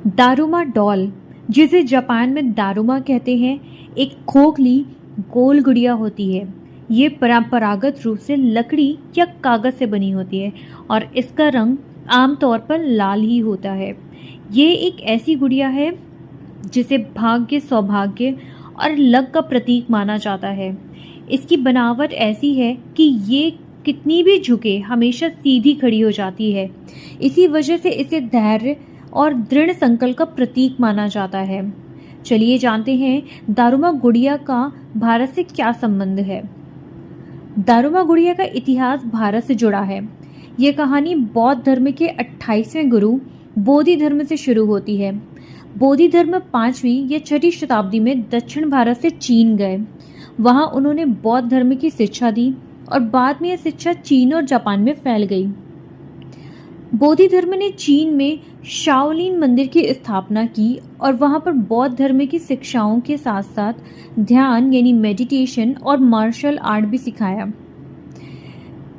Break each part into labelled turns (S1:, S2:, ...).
S1: Daruma doll, जिसे Japan में daruma कहते हैं, एक खोखली गोल गुड़िया होती है। ये परंपरागत रूप से लकड़ी या कागज से बनी होती है और इसका रंग आमतौर पर लाल ही होता है। ये एक ऐसी गुड़िया है जिसे भाग्य, सौभाग्य और लक का प्रतीक माना जाता है। इसकी बनावट ऐसी है कि ये कितनी भी झुके हमेशा सीधी खड़ी हो जाती है। इसी वजह से इसे धैर्य और दृढ़ संकल्प का प्रतीक माना जाता है। चलिए जानते हैं दारुमा गुड़िया का भारत से क्या संबंध है। दारुमा गुड़िया का इतिहास भारत से जुड़ा है। यह कहानी बौद्ध धर्म के 28वें गुरु बोधि धर्म से शुरू होती है। बोधि धर्म 5वीं या 6वीं शताब्दी में दक्षिण भारत से चीन गए। वहां उन्होंने बौद्ध धर्म की शिक्षा दी और बाद में यह शिक्षा चीन और जापान में फैल गई। बोधि धर्म ने चीन में शाओलिन मंदिर की स्थापना की और वहां पर बौद्ध धर्म की शिक्षाओं के साथ साथ ध्यान यानी मेडिटेशन और मार्शल आर्ट भी सिखाया।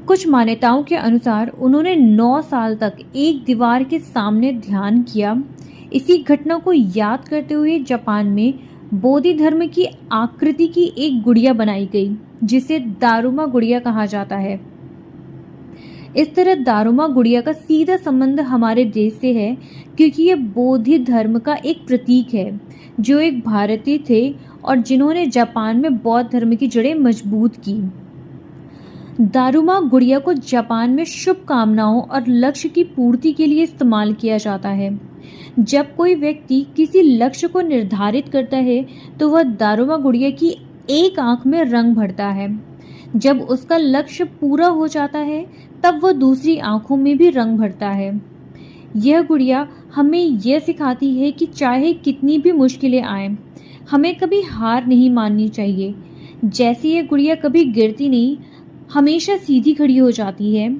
S1: कुछ मान्यताओं के अनुसार उन्होंने 9 साल तक एक दीवार के सामने ध्यान किया। इसी घटना को याद करते हुए जापान में बोधि धर्म की आकृति की एक गुड़िया बनाई गई जिसे दारुमा गुड़िया कहा जाता है। इस तरह दारुमा गुड़िया का सीधा संबंध हमारे देश से है क्योंकि यह बोधि धर्म का एक प्रतीक है जो एक भारतीय थे और जिन्होंने जापान में बौद्ध धर्म की जड़ें मजबूत की। दारुमा गुड़िया को जापान में शुभ कामनाओं और लक्ष्य की पूर्ति के लिए इस्तेमाल किया जाता है। जब कोई व्यक्ति किसी लक्ष्य को निर्धारित करता है तो वह दारुमा गुड़िया की एक आंख में रंग भरता है। जब उसका लक्ष्य पूरा हो जाता है तब वह दूसरी आंखों में भी रंग भरता है। यह गुड़िया हमें यह सिखाती है कि चाहे कितनी भी मुश्किलें आएं, हमें कभी हार नहीं माननी चाहिए। जैसे यह गुड़िया कभी गिरती नहीं, हमेशा सीधी खड़ी हो जाती है।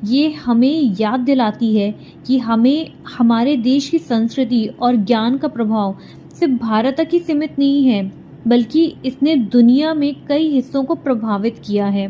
S1: ये हमें याद दिलाती है कि हमें हमारे देश की संस्कृति और ज्ञान का प्रभाव सिर्फ भारत तक ही सीमित नहीं है, बल्कि इसने दुनिया में कई हिस्सों को प्रभावित किया है।